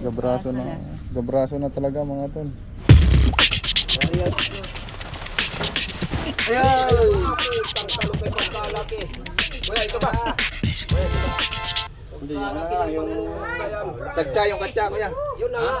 Gabraso na talaga mga tol. Ayan! Talo kayo pagkalaki. Kuya, ito ba? Hindi yun na, yung katsa kuya. Yun na nga.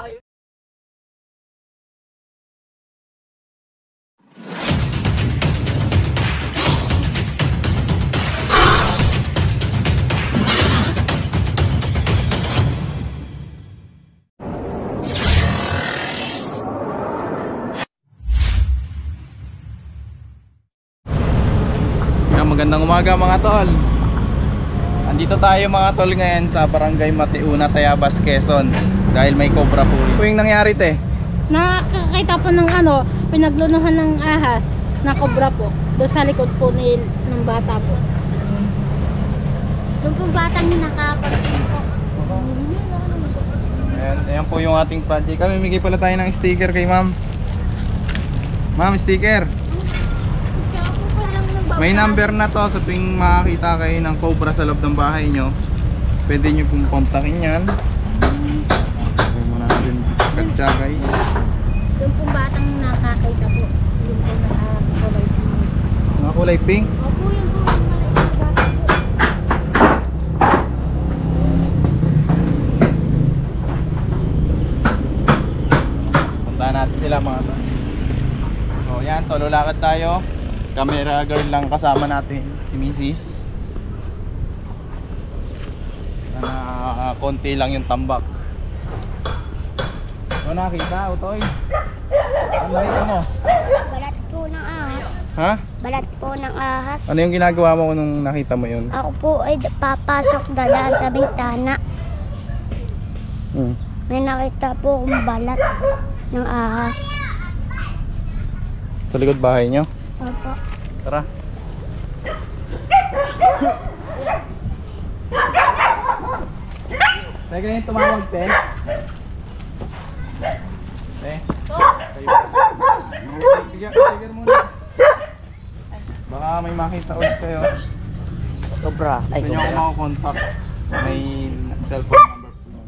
Magandang umaga mga tol. Andito tayo mga tol ngayon sa Barangay Matiuna, Tayabas, Quezon. Dahil may cobra po. Ano yung nangyari te? Nakakita po ng pinaglunuhan ng ahas na cobra po. Doon sa likod po ng bata po. Doon po batang nakapagsin po. Ayan po yung ating project. Kami migay pala tayo ng sticker kay ma'am. Ma'am, sticker. May number na to, sa tuwing makakita kayo ng cobra sa loob ng bahay nyo, pwede nyo pong kontakin yan. Kaya muna natin katsa guys. Yung pong batang nakakita po. Yung po nakakulay pink. Nakakulay pink? Opo, yung po yung maliit na bata po. Puntahan natin sila mga to. So yan, solo lakad tayo. Camera girl lang kasama natin, si Mrs. Konti lang yung tambak. Ano nakita, Utoy? Ano nakita mo? Balat po ng ahas. Ha? Balat po ng ahas. Ano yung ginagawa mo nung nakita mo yun? Ako po ay papasok dadaan sa bintana. May nakita po akong balat ng ahas. Sa likod bahay nyo? Opo. Tara. Teka yung tumawag, te. Te. Tiger muna. Baka may makita ulit kayo. Cobra. Gusto nyo ako makakontakt. May cellphone number po yun.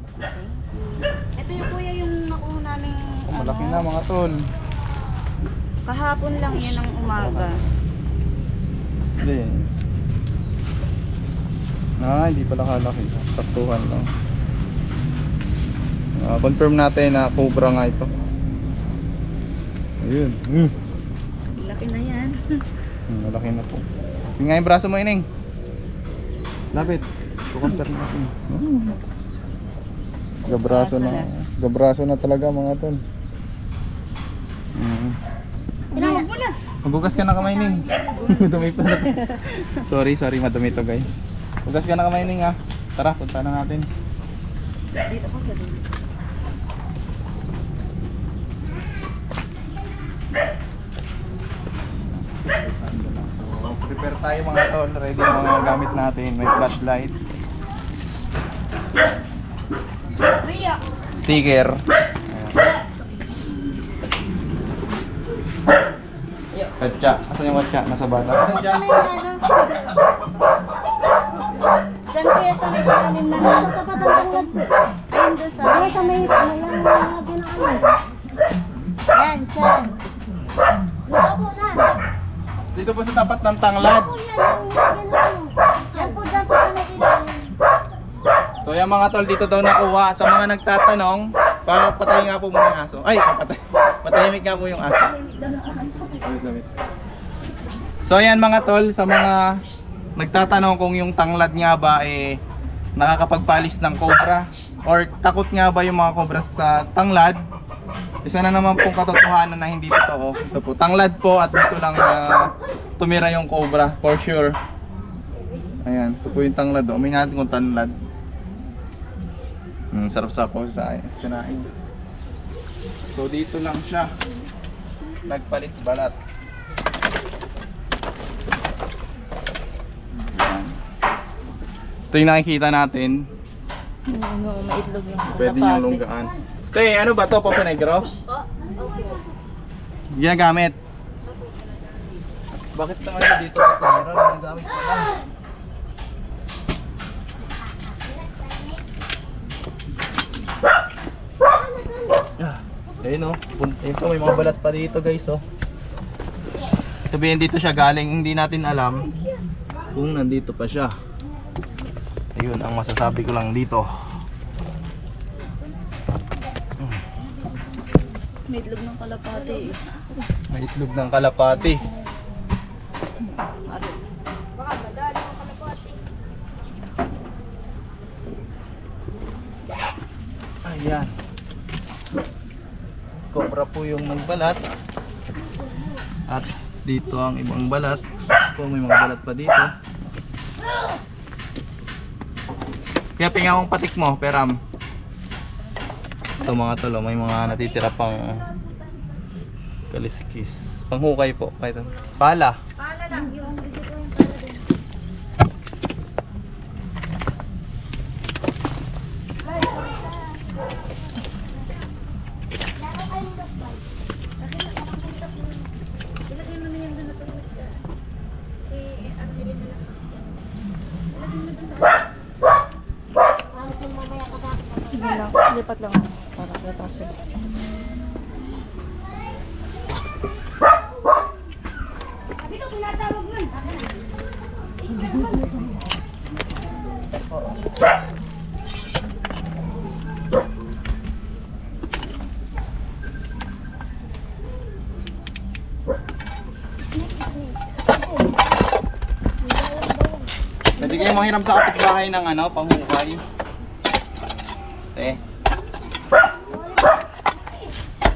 Ito yung kuya yung nakuha naming Malaki na mga tol. kahapon lang yan ang umaga. Hindi. Hindi pala kalaki. Saktuhan lang. Confirm natin na cobra nga ito. Ayun. Laki na yan. Malaki na po. Sige nga yung braso mo, Ining. Lapit. Kukonter natin. Gabraso na talaga mga tol. Tinawag mo na. Maghugas ka na kamay, Ning. Madumi pa na. Sorry, madumi to guys. Hugas ka na kamay, Ning ha. Tara, punta na natin. Dito ko sa dulo. So, prepare tayo mga tol. Ready yung mga gamit natin. May flashlight, sticker. Katsa. Asan yung katsa? Nasa bata. Diyan kuya sa may ilalim na Sa tapat ng tangad. ayun doon sa Ay, sa may mayang lagyan ng yan, dyan. Opo na. Dito po sa tapat ng tanglad. Opo yan yung lagyan ng yan po dyan po sa may ilalim. So yung mga tol, dito daw nakuha. Sa mga nagtatanong, patay nga po muna yung aso. Ay, patahimik nga po yung aso. So ayan mga tol, sa mga nagtatanong kung yung tanglad nga ba nakakapagpalis ng cobra or takot nga ba yung mga cobra sa tanglad, isa na naman pong katotohanan na hindi totoo. Ito po, tanglad po at dito lang tumira yung cobra for sure. Ayan, ito po yung tanglad. Umin natin kung tanglad. Sarap-sarap po sa sinain. So dito lang siya nagpalit balat. Ayan. Ito yung nakikita natin. Maitlog yung Pwede niyong lunggaan. Te, ano ba to? Papa Negro? Ginagamit. Bakit naman siya dito katira? Ginagamit ko lang. Ayun oh. Ayun po, may mga balat pa dito guys oh. Sabihin dito siya galing, hindi natin alam kung nandito pa siya. Ayun ang masasabi ko lang dito. May itlog ng kalapati eh. May itlog ng kalapati. Baka madali ng kalapati. Ayan. Cobra po yung nagbalat. At dito ang ibang balat. Kung may mga balat pa dito. Kaya pinga akong patik mo, Peram. Ito mga tolo, may mga natitira pang kaliskis. Panghukay po. Pala. Pala lang yung dito yung pala din. Ilagay mo na yan doon na tulog ka. Ano nila na lang. Ilagay mo doon sa... Hindi lang, lipat lang para kita siya. Pwede kayo manghiram sa kapitbahay ng ano, panghukay.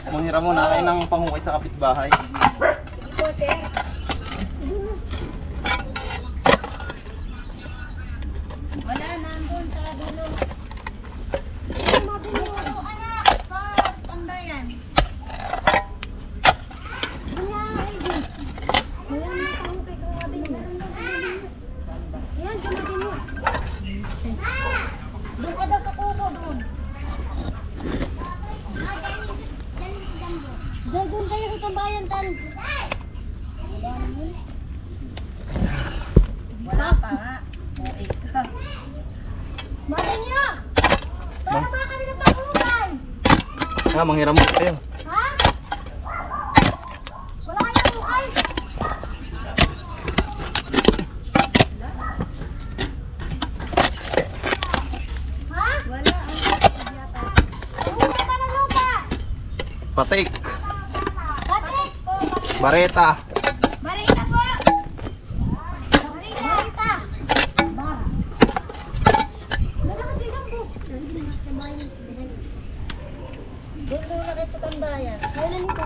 Manghiram muna kayo ng panghukay sa kapitbahay. Wala na, andun sa dulo. Anak, sa pandayan. Doon ka daw sa kubo, doon. Doon kayo sa tambayan, Tan. Wala pa nga. Muik ka. Bakit niyo? Para ba kami ng panghukan? Manghiram mo kayo. Ha? Wala kayong hukay? Ha? Wala. Hukay pa ng lupa. Patik. Batik. Bareta. Marita po. Marita. Bar. Wala ka silang po. Doon muna kayo sa tambayan. Kailan ito?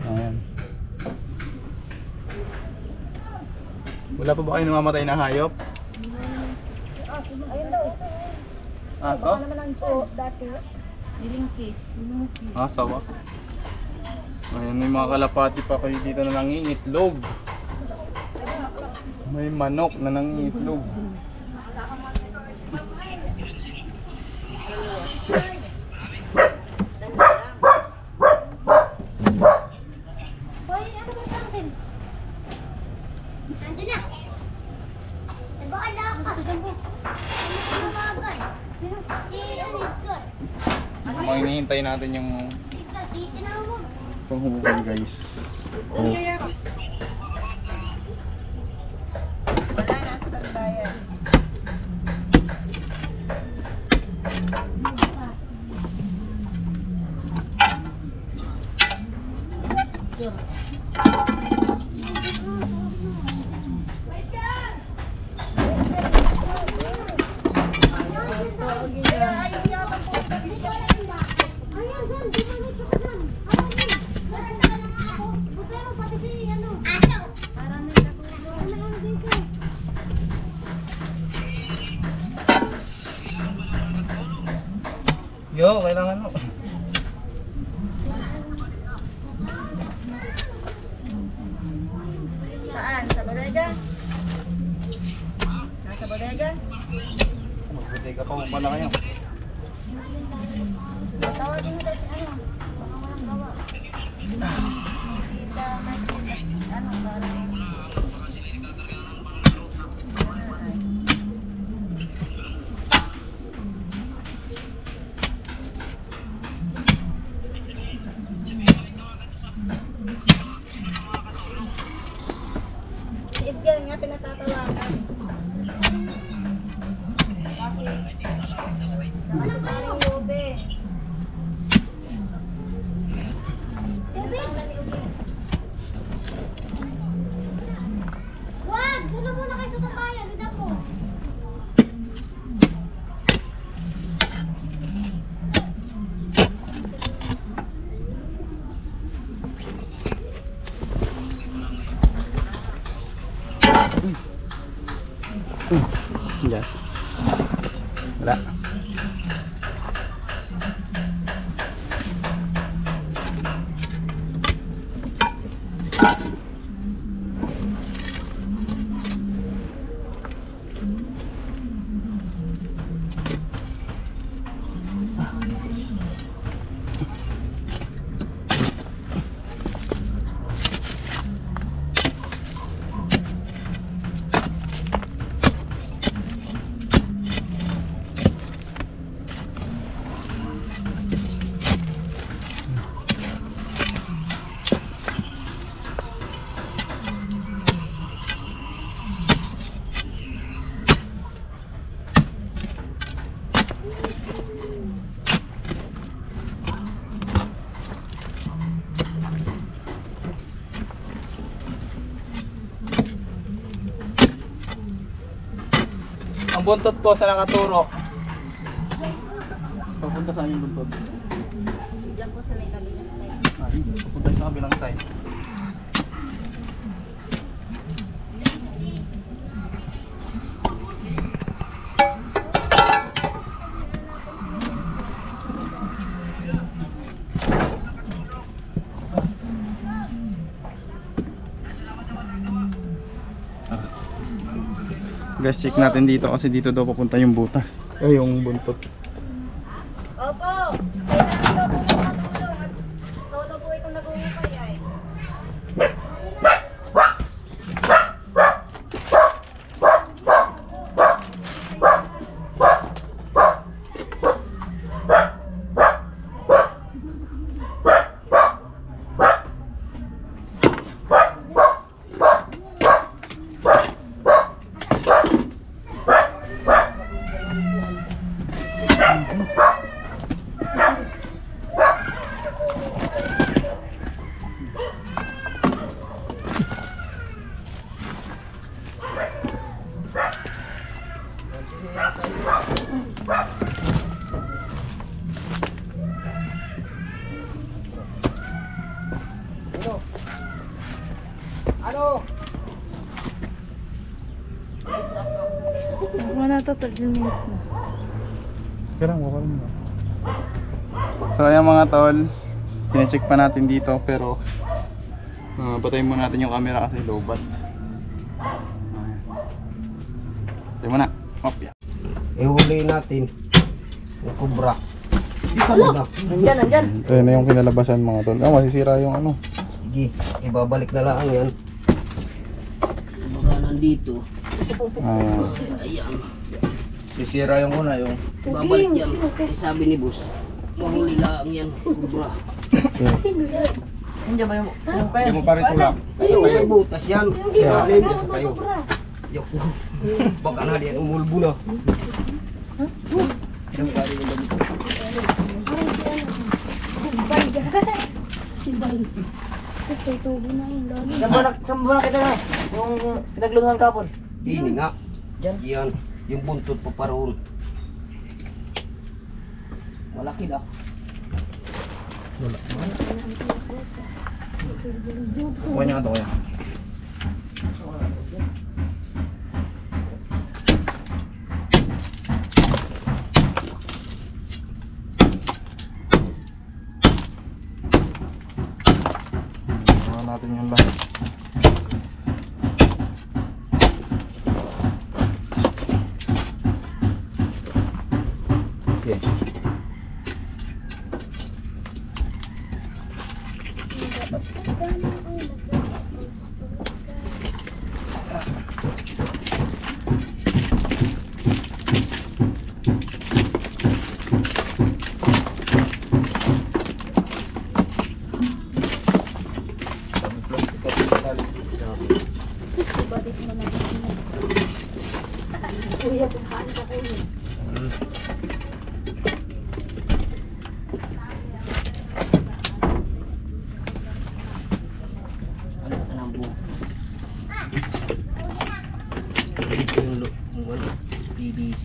Ayan. Wala pa ba kayo namamatay na hayop? Ayun daw. Aso? Naman ang tiyan. Dati. Nilingkis. Asawa? Ayan, may mga kalapati pa kayo dito na nangingitlog. May manok na nangingitlog. Hoy, ano ba sa akin? Nandun na. Nag-aala ka. Ano ba agad? Si Edgar. Mga hinihintay natin yung Edgar, tinawag. panghukay guys. Doon kaya. Wala na sa tambayan. Ayan, dyan. Di ba nito ka dyan? Meron na ka ng ako. Bukay mo pati si ano. Aso. Para may natulo. Ano dito? Yo, kailangan mo. Saan? Sa bodega? Nasa bodega? Magbuti ka pa mo pala kayo. Tawagin mo dati ano? Baka walang gawa. Sila, ano, parang... Diyan. Wala. Ang buntot po sa nakaturo. Papunta saan yung buntot? Diyan po sa may kabilang side. Ay, papunta sa kabilang side. Guys, check natin dito kasi dito daw papunta yung butas. Ay, yung buntot. Opo! Kailangan daw po makatulong at solo po itong nag-uukay ay. Wala to 13 minutes na. Kailang wala mo. So ayan mga tol, tine-check pa natin dito pero patayin muna natin yung camera kasi lowbat. Patayin mo na. Op, yan. Ihuli natin yung kubra. Ano? Nandyan, nandyan. Ito na yung kinalabasan mga tol. Ah, masisira yung ano. Sige, ibabalik na lang yan. Mga nandito. Ayan. Ayan. Sisira yung una, yung babalik yan. Sabi ni boss, mahuli lang yan, kubra. Nandiyan ba yung Hindi mo pa rin tulak. Kayo, may butas yan. Alin dyan sa kayo. Yok. Baka na yan, umulbo na. Yung gari yung dito. Tapos kay tubo na yun, lalo. Saan ba nakita na? Yung pinaglungan kapon. Ini nga. Diyan? Yan. Yung buntot pa paroon. Malaki na. Kuha niya ka ito kuya. Kuha natin yung lahat. Okay. Kuya, kuhaan ka kayo. Ano ka ng buhok? Ito yung ano, PVC.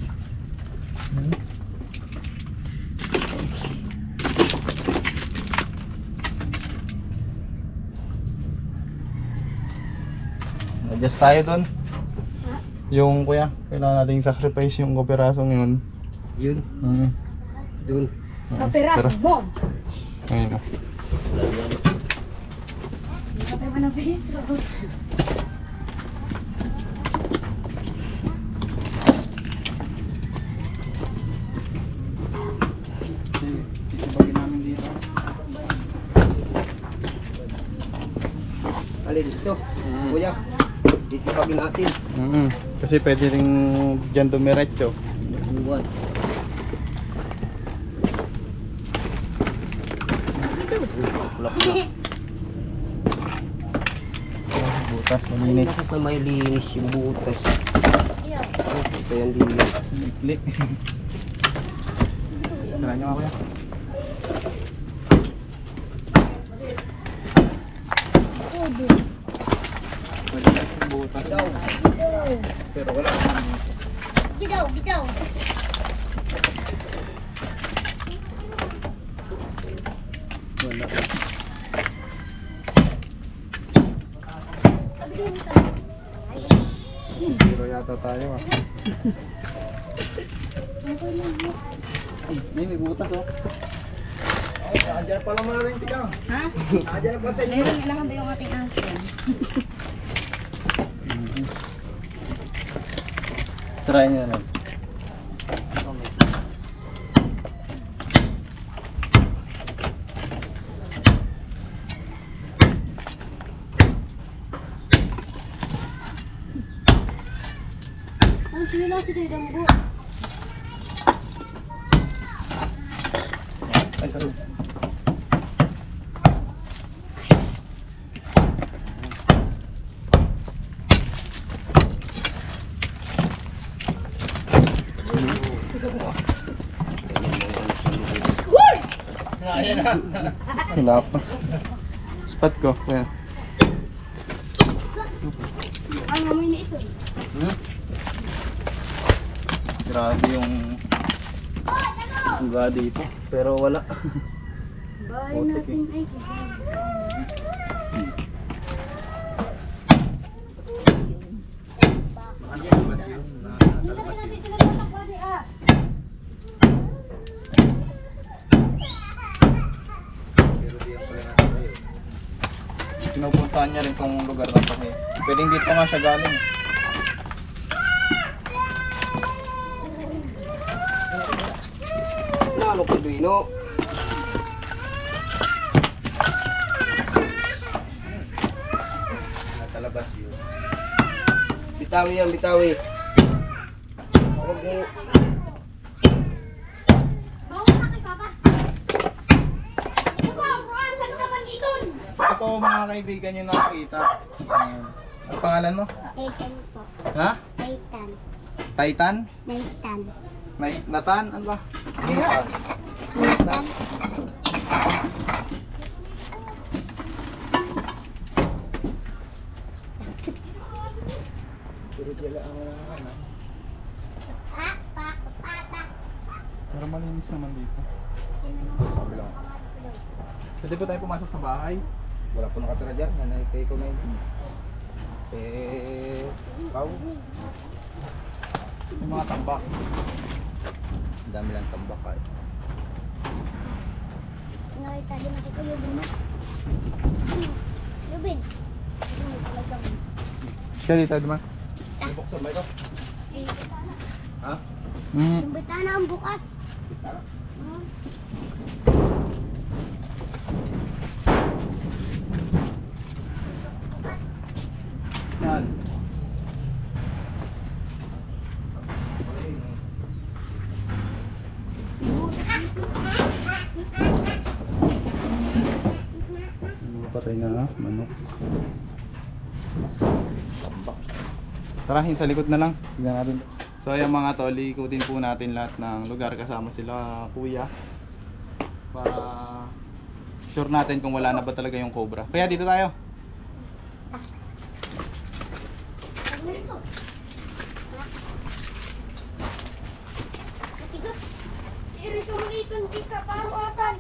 Adjust tayo dun. Yung kuya, kailangan nating sacrifice yung operasong yun. Yun, Mm. dun. Kapera, Pero, bom! ayun na. Wala yan. Kapera ka ng face ko. Sisibagin namin dito. Alin ito? Kuya, titipagin natin. Kasi pwede rin dyan dumiretso. Buwan. Kulak na. Butas, malinis. Bakit na may linis yung butas? Iyo. Ito yan din yun. Likli. Tara nyo nga kuya. Udo. Malinis yung butas. Pero wala. Gidaw, gidaw. Wala. Zero yata tayo ah. Ay, may butas oh. Ay, andyan pala mga rin tigang. Ha? Andyan pa sa inyo. Meron lang ba yung ating aso? Try nyo na. Ang sila si Doy Dambo. Ay, sorry. Hilap. Spot ko. Kuya. Ang amoy na ito. Grabe yung uga dito. Pero wala. Bahay Putik natin eh. ay Pinupuntahan niya rin tong lugar na to. Eh. Pwedeng dito nga siya galing. Ano ko Duino? Natalabas yun. Bitawi yan, bitawi. Huwag mo. bawa sa akin, Papa. Wow, saan ka man iton? Ito po mga kaibigan yung nakakita. Ayan. Ang pangalan mo? Titan po. Ha? Titan. Titan? Titan. Natan? Ano ba? Nathan. Titan. Pero malinis naman dito. Pwede po tayo pumasok sa bahay. Wala po nakatira dyan. Nanay kay ko na yun. Ikaw. Yung mga tambak. Ang dami lang tambak ay. Nakita din ako ko Yubin mo. Yubin. Siya dito, di ba? Buksan ba ito? Ha? Yung bitana ang bukas. Hmm. Yan. Patay na manok. Tara, yung sa likod na lang. Tignan natin. So ayan mga tol, ikutin po natin lahat ng lugar kasama sila kuya. Para sure natin kung wala na ba talaga yung cobra. Kaya dito tayo. Irito mo iton kika paro asan.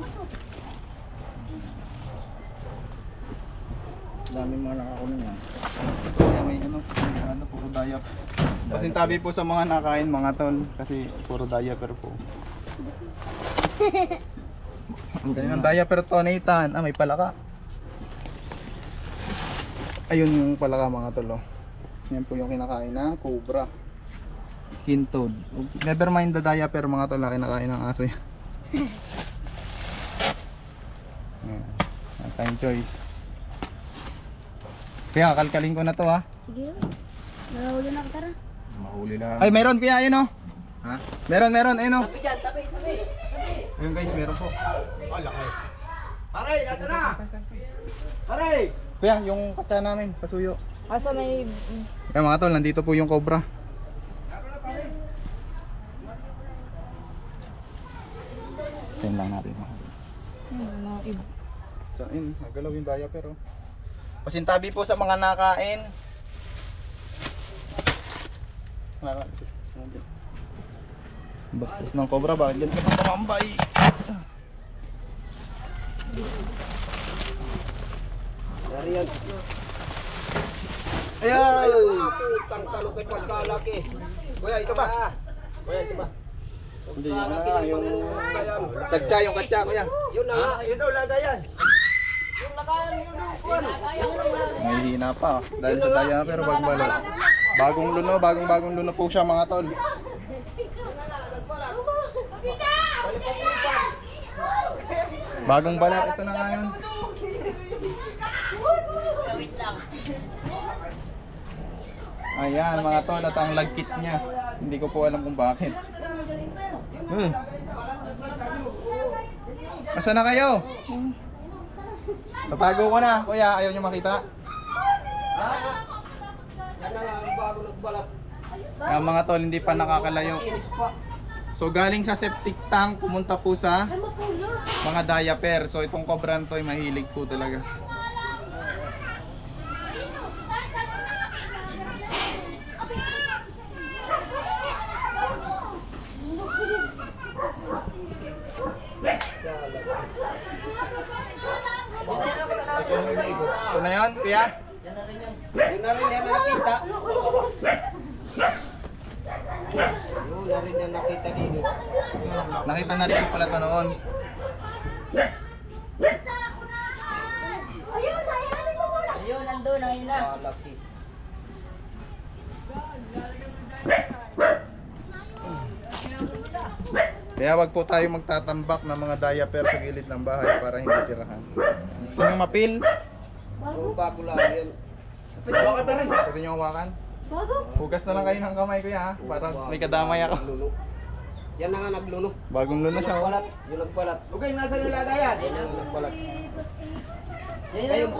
Dami mga nakakunin yan. Kaya may ano, puro dayap. Pasintabi po sa mga nakain mga tol kasi puro diaper po. Ang galing ng diaper to, Nathan. Ah, may palaka. Ayun yung palaka mga tol. Oh. Yan po yung kinakain ng cobra. Hintod. Never mind the diaper mga tol, kinakain ng aso yan. Ayan. Time choice. Kaya kalkalin ko na to ha. Sige. Nahuli na kita ra. Mahuli lang. Ay meron kuya, ayun oh. Ha? Meron, ayun oh. Tabi dyan, tabi. Ayun guys, meron po. Pare, nasa na! Pare! Kuya, yung kata namin, pasuyo. Asa may... Kaya mga tol, nandito po yung cobra. Tingnan lang natin. So, in, nagalaw yung diaper oh. Pasintabi po sa mga nakain. Bastos ng cobra, bakit ganito ka tumambay? Dari yan. Ayan! Putang talok ay pagkalaki. Kuya, ito ba? Kuya, ito ba? Hindi, yung katsa, kuya. Yun na nga. Yun daw, lada yan. May hina pa, dahil sa diaper, bagbalot. Bagong luno po siya mga tol. Bagong balat, ito na nga yun. Ayan mga tol, at ang lagkit niya. Hindi ko po alam kung bakit. Asa na kayo? Tatago ko na, kuya, ayaw niyo makita. Yan na nga, ang bago nagbalat. Ayan mga tol, hindi pa nakakalayo. So galing sa septic tank, pumunta po sa mga diaper. So itong cobra to ay mahilig po talaga. Ito na yun, kuya? Yun na rin yan nakita. Yun na rin yan nakita din. Nakita na rin pala ito noon. Ayun, nandun, ayun na. Malaki. Kaya wag po tayo magtatambak ng mga diaper sa gilid ng bahay para hindi tirahan. Gusto nyo mapil? Oo, bago lang yan. Bakit na rin? Pwede nyo hawakan? Bago. Hugas na lang kayo ng kamay kuya ha, para may kadamay ako. Nagluno. Yan na nga nagluno. Bagong luno siya. Nagbalat. Yung nagbalat. Okay, nasa nilada yan. Yan na nga nagbalat. Ayun.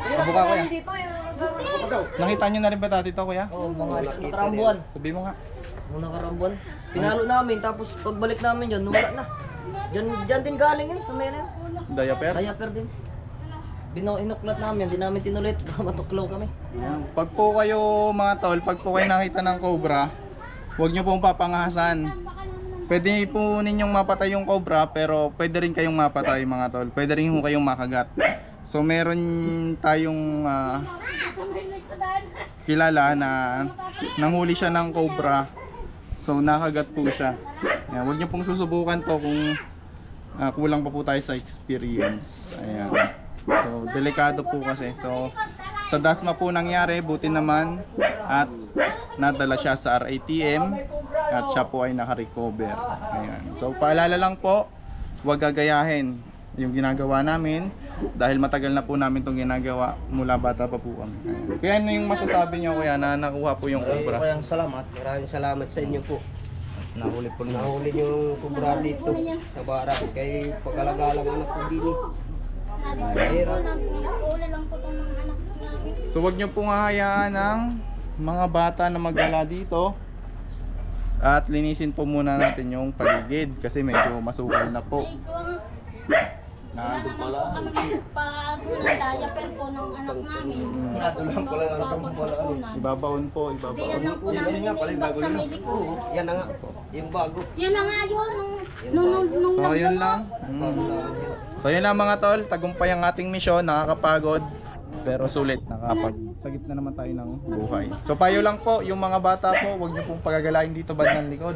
Kabuka kuya. Ako daw. Nakita nyo na rin ba dati to kuya? Oo, mga Nakita nakarang buwan. Sabi mo nga. Mga nakarang buwan. Pinalo namin, tapos pagbalik namin dyan, wala na. Dyan din galing yun, sa meron. Diaper? Diaper din. Inuklat namin, di namin tinulit, matuklaw kami. Pag po kayo mga tol, pag po kayo nakita ng cobra, huwag nyo pong papangahasan. Pwede po ninyong mapatay yung cobra, pero pwede rin kayong mapatay mga tol. Pwede rin kayong makagat. So meron tayong kilala na nanghuli siya ng cobra. So nakagat po siya. Ayan, huwag nyo pong susubukan to kung kulang pa po tayo sa experience. Ayan. So delikado po kasi. So sa DASMA po nangyari, buti naman at nadala siya sa RATM at siya po ay naka-recover. Ayan. So paalala lang po, huwag gagayahin yung ginagawa namin dahil matagal na po namin itong ginagawa mula bata pa po kami. Ayan. Kaya ano yung masasabi nyo kuya na nakuha po yung cobra? Maraming salamat. Maraming salamat sa inyo po. Nahuli po na. Nahuli yung kubra dito sa barak. Kaya pag-alagalang anak ko din eh. Mahirap. Pinakula lang po itong mga anak namin. So wag nyo pong hahayaan ng mga bata na magdala dito at linisin po muna natin yung paligid kasi medyo masukal na po. Ay, kung Nandun wala naman po kami pag-unang diaper po ng anak namin. Nadulang pala ng Pagkukunan. Ibabaon po, Hindi yan ibabaon. lang po namin iniimbag sa mediko. Yan na nga. Yung bago. Yan na nga yun, nung So yun lang. Bago lang. So yun lang mga tol, tagumpay ang ating misyon, nakakapagod pero sulit, nakakapag sa gitna naman tayo ng buhay. So payo lang po, yung mga bata po, huwag niyo pong pagagalain dito bandang likod.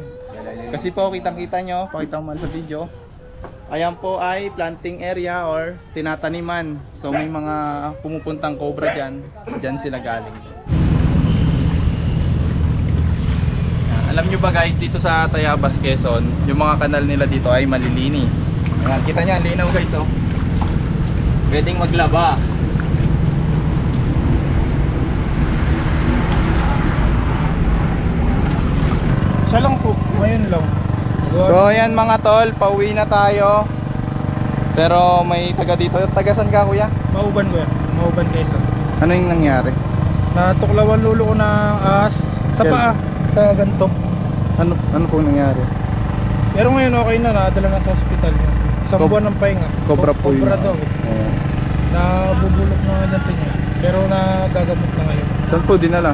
Kasi po kitang-kita nyo, pakita mo man sa video. Ayan po ay planting area or tinataniman. So may mga pumupuntang cobra dyan, dyan sila galing. Alam nyo ba guys, dito sa Tayabas, Quezon, yung mga kanal nila dito ay malilinis. Ayan, kita nyo, ang linaw guys, oh. Pwedeng maglaba. Siya lang po, ngayon lang. So ayan mga tol, pauwi na tayo. Pero may taga dito. Taga saan ka kuya? Mauban ko yan, Mauban Quezon. Ano yung nangyari? Natuklawan lulo ko ng ahas sa Kailan? paa, sa ganto. Ano po nangyari? Pero ngayon okay na, nadala na sa ospital. Isang Cob- buwan ng pahinga. Cobra po yun. Cobra daw eh. Oo. Nabubulok na ganito niya. Pero nagagamot na ngayon. Saan po dinala?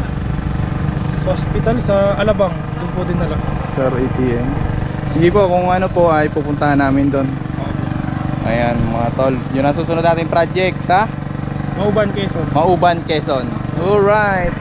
Sa ospital, sa Alabang, doon po din nala. Sa ATM. Sige po, kung ano po ay pupuntahan namin doon. Ayan mga tol, yun ang susunod nating project sa Mauban Quezon. Mauban, Quezon. Alright.